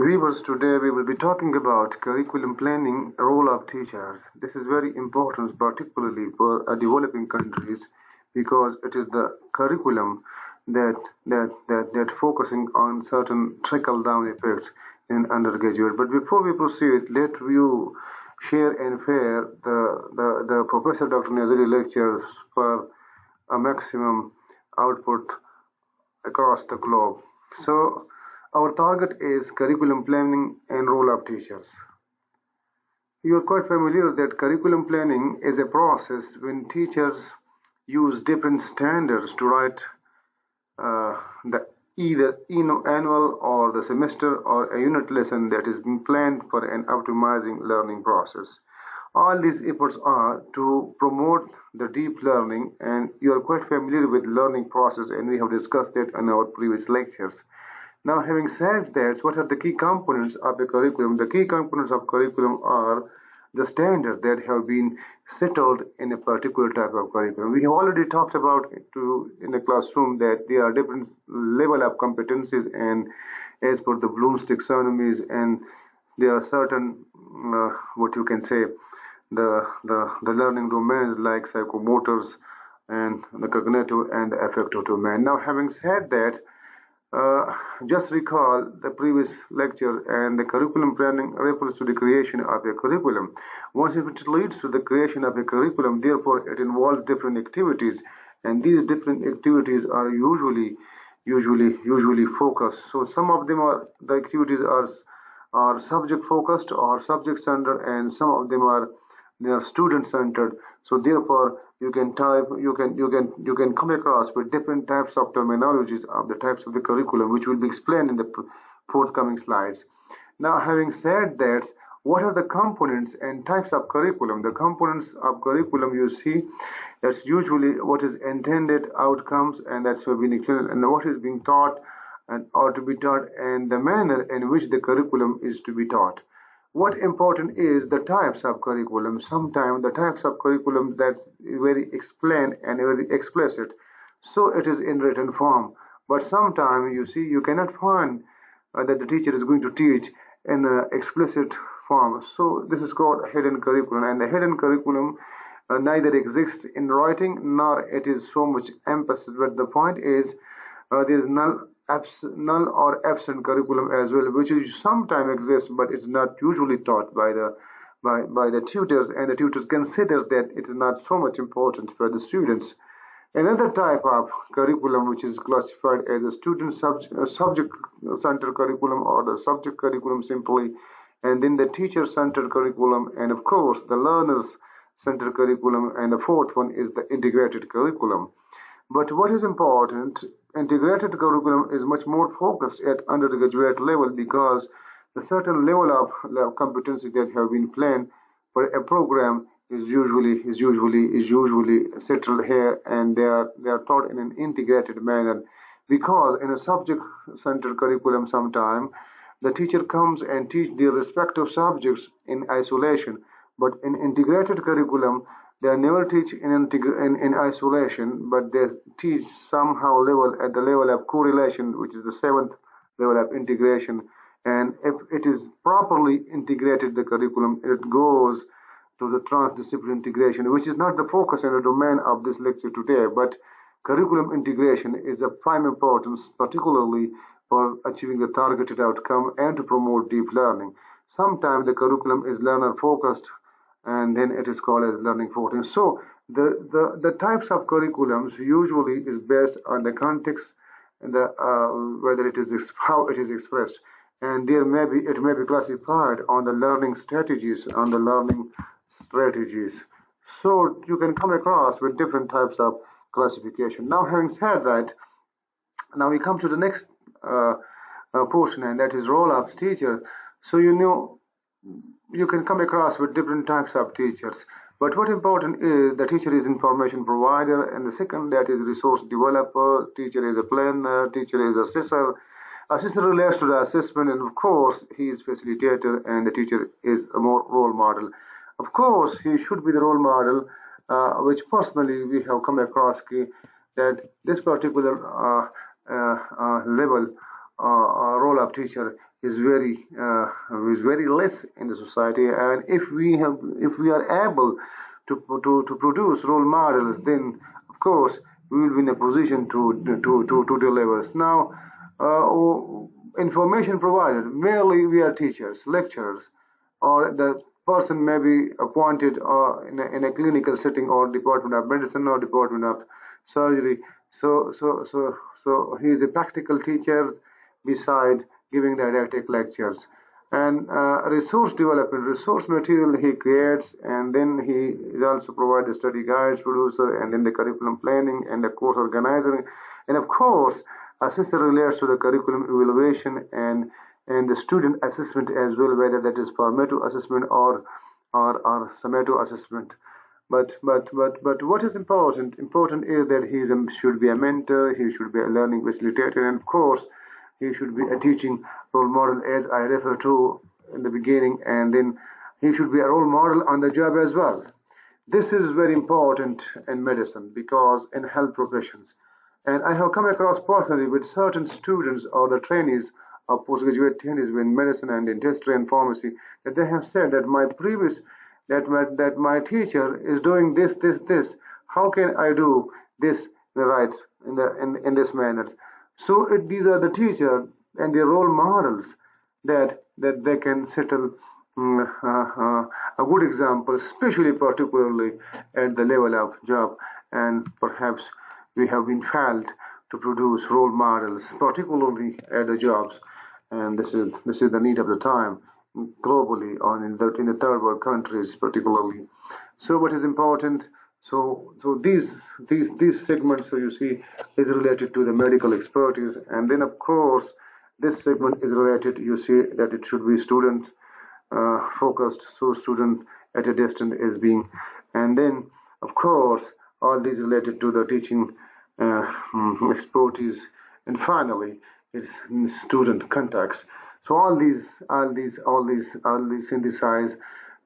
Viewers, today we will be talking about curriculum planning, role of teachers. This is very important, particularly for developing countries, because it is the curriculum that focusing on certain trickle-down effects in undergraduate. But before we proceed, let you share and share the Professor Dr. Nazari lectures for a maximum output across the globe. So our target is curriculum planning and role of teachers. You are quite familiar that curriculum planning is a process when teachers use different standards to write the either annual or the semester or a unit lesson that is being planned for an optimizing learning process. All these efforts are to promote the deep learning, and you are quite familiar with learning process, and we have discussed that in our previous lectures. Now, having said that, what are the key components of the curriculum? The key components of curriculum are the standards that have been settled in a particular type of curriculum. We have already talked about in the classroom that there are different level of competencies, and as per the Bloom's taxonomies, and there are certain what you can say the learning domains like psychomotors and the cognitive and the affective domain. Now, having said that, just recall the previous lecture, and the curriculum planning refers to the creation of a curriculum. Once if it leads to the creation of a curriculum, therefore it involves different activities, and these different activities are usually focused. So some of them are the activities are subject focused or subject centered, and some of them are they are student centered. So therefore you can come across with different types of terminologies of the types of the curriculum, which will be explained in the forthcoming slides. Now, having said that, what are the components and types of curriculum? The components of curriculum, you see, that's usually what is intended outcomes, and that's what being explained, and what is being taught and or to be taught, and the manner in which the curriculum is to be taught. What important is the types of curriculum. Sometimes the types of curriculum that's very explained and very explicit, so it is in written form. But sometimes you see you cannot find that the teacher is going to teach in explicit form. So this is called hidden curriculum, and the hidden curriculum neither exists in writing nor it is so much emphasis. But the point is there is null or absent curriculum as well, which is sometimes exists, but it's not usually taught by the tutors, and the tutors consider that it is not so much important for the students. Another type of curriculum which is classified as a student subject-centered curriculum, or the subject curriculum simply, and then the teacher-centered curriculum, and of course the learners-centered curriculum, and the fourth one is the integrated curriculum. But what is important, integrated curriculum is much more focused at undergraduate level, because the certain level of competency that have been planned for a program is usually settled here, and they are taught in an integrated manner. Because in a subject-centered curriculum, sometime the teacher comes and teach their respective subjects in isolation, but in integrated curriculum they never teach in isolation, but they teach somehow at the level of correlation, which is the seventh level of integration. And if it is properly integrated, the curriculum, it goes to the transdisciplinary integration, which is not the focus and the domain of this lecture today. But curriculum integration is of prime importance, particularly for achieving the targeted outcome and to promote deep learning. Sometimes the curriculum is learner focused, and then it is called as learning focusing. So the types of curriculums usually is based on the context and the whether it is how it is expressed, and it may be classified on the learning strategies, So you can come across with different types of classification. Now, having said that, now we come to the next portion, and that is role of teacher. So you can come across with different types of teachers, but what important is the teacher is information provider, and the second, that is resource developer. Teacher is a planner, teacher is assessor. Assessor relates to the assessment, and of course he is facilitator, and the teacher is a more role model. Of course he should be the role model, which personally we have come across that this particular level role of teacher is very less in the society. And if we are able to produce role models, then of course we will be in a position to deliver. Now, information provided merely via teachers, lecturers, or the person may be appointed in a clinical setting or department of medicine or department of surgery. So he is a practical teacher beside giving didactic lectures. And resource development, resource material he creates, and then he also provides the study guides, producer, and then the curriculum planning and the course organizing. And of course, assessor relates to the curriculum evaluation and the student assessment as well, whether that is formative assessment or summative assessment. But what is important? Important is that he should be a mentor, he should be a learning facilitator, and of course, he should be a teaching role model, as I referred to in the beginning, and then he should be a role model on the job as well. This is very important in medicine because in health professions. And I have come across personally with certain students or the trainees or postgraduate trainees in medicine and dentistry and pharmacy that they have said that that my teacher is doing this. How can I do this right in this manner? So these are the teacher and their role models that they can settle a good example, especially particularly at the level of job. And perhaps we have been failed to produce role models, particularly at the jobs. And this is the need of the time globally, or in the third world countries particularly. So what is important? So these segments, so you see, is related to the medical expertise, and then of course this segment is related. You see that it should be student focused, so student at a distance is being, and then of course all these related to the teaching expertise, and finally it's student contacts. So all these synthesize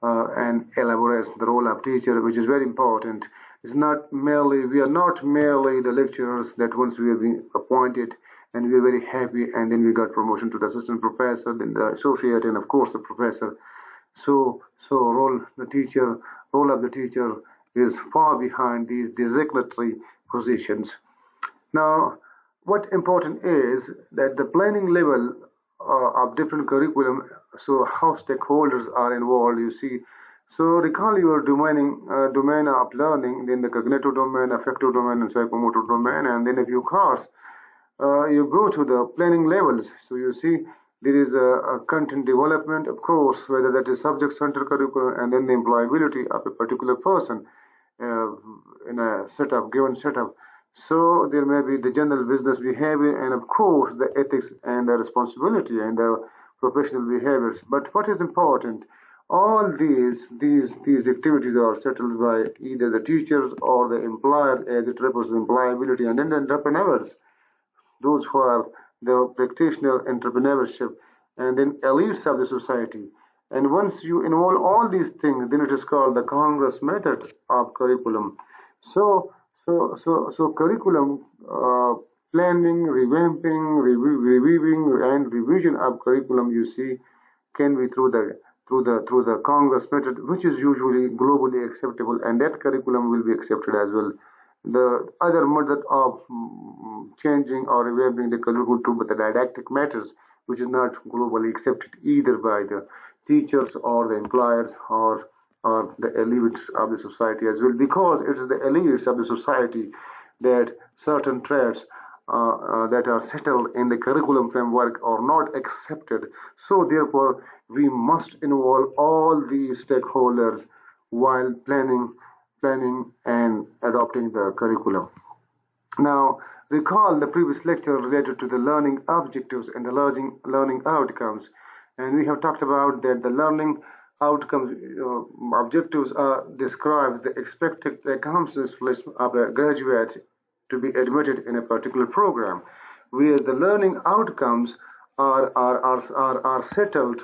and elaborates the role of teacher, which is very important. It's not merely we are not merely the lecturers that once we have been appointed and we are very happy, and then we got promotion to the assistant professor, then the associate, and of course the professor. So role of the teacher is far behind these designatory positions. Now, what important is that the planning level of different curriculum, so how stakeholders are involved, you see. So recall your domain of learning, then the cognitive domain, affective domain, and psychomotor domain, and then if you course, you go to the planning levels. So you see there is a content development, of course, whether that is subject-centered curriculum, and then the employability of a particular person in a given setup. So there may be the general business behavior, and of course the ethics and the responsibility and the professional behaviors. But what is important? All these activities are settled by either the teachers or the employer, as it represents employability, and then the entrepreneurs, those who are the practitioner entrepreneurship, and then elites of the society. And once you involve all these things, then it is called the Congress method of curriculum. So curriculum planning, revamping, reviewing, and revision of curriculum, you see, can be through the Congress method, which is usually globally acceptable, and that curriculum will be accepted as well. The other method of changing or revamping the curriculum to the didactic matters, which is not globally accepted either by the teachers or the employers or the elites of the society as well, because it is the elites of the society that certain traits that are settled in the curriculum framework are not accepted. So therefore, we must involve all these stakeholders while planning and adopting the curriculum. Now, recall the previous lecture related to the learning objectives and the learning outcomes, and we have talked about that the learning outcomes objectives describe the expected accomplishments of a graduate to be admitted in a particular program, where the learning outcomes are settled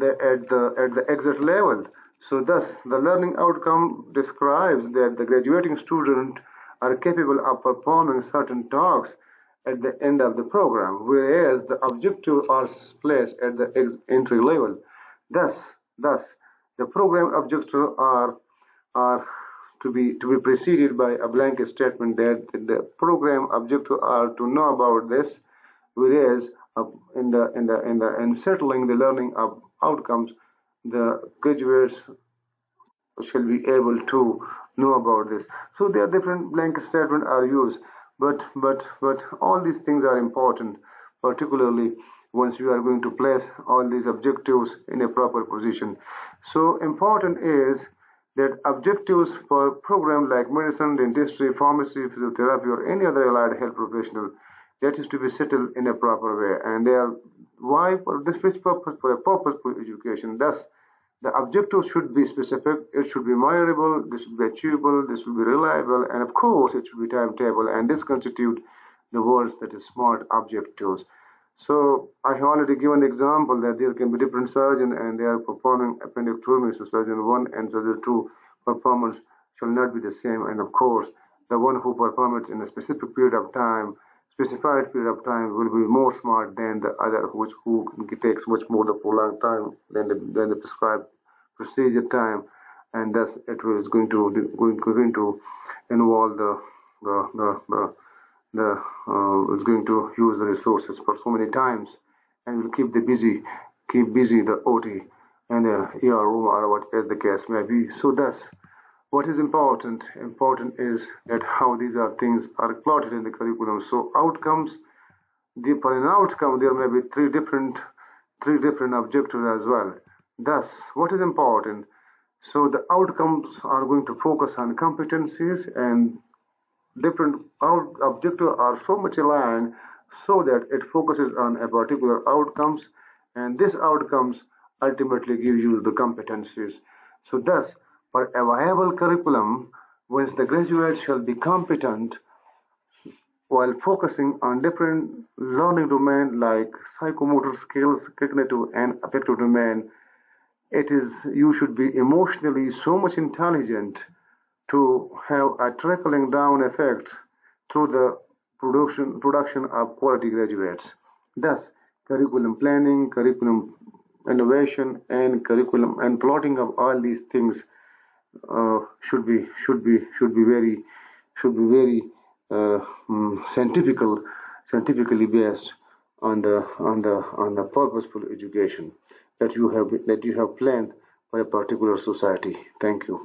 at the exit level. So thus, the learning outcome describes that the graduating student are capable of performing certain tasks at the end of the program, whereas the objectives are placed at the entry level. Thus, the program objectives are to be preceded by a blanket statement that the program objectives are to know about this, whereas in settling the learning of outcomes, the graduates shall be able to know about this. So there are different blanket statements are used, but all these things are important, particularly once you are going to place all these objectives in a proper position. So important is that objectives for programs like medicine, dentistry, pharmacy, physiotherapy, or any other allied health professional, that is to be settled in a proper way. And they are why for this which purpose? For a purpose for education. Thus, the objective should be specific, it should be measurable, this should be achievable, this should be reliable, and of course it should be timetable, and this constitute the words that is smart objectives. So I have already given the example that there can be different surgeons and they are performing appendectomy, so surgeon 1 and surgeon 2 performance shall not be the same, and of course the one who performs in a specific period of time, specified period of time, will be more smart than the other who takes much more the prolonged time than the prescribed procedure time, and thus it is going to involve the it's going to use the resources for so many times, and will keep busy the OT and the ER room or whatever the case may be. So thus, what is important? Important is that how these are things are plotted in the curriculum. So outcomes, for an outcome, there may be three different objectives as well. Thus, what is important? So the outcomes are going to focus on competencies, and different objectives are so much aligned so that it focuses on a particular outcomes, and these outcomes ultimately give you the competencies. So thus, for a viable curriculum, once the graduate shall be competent while focusing on different learning domain like psychomotor skills, cognitive and affective domain, it is you should be emotionally so much intelligent to have a trickling down effect through the production of quality graduates. Thus, curriculum planning, curriculum innovation, and curriculum and plotting of all these things should be very scientifically based on the purposeful education that you have planned for a particular society. Thank you.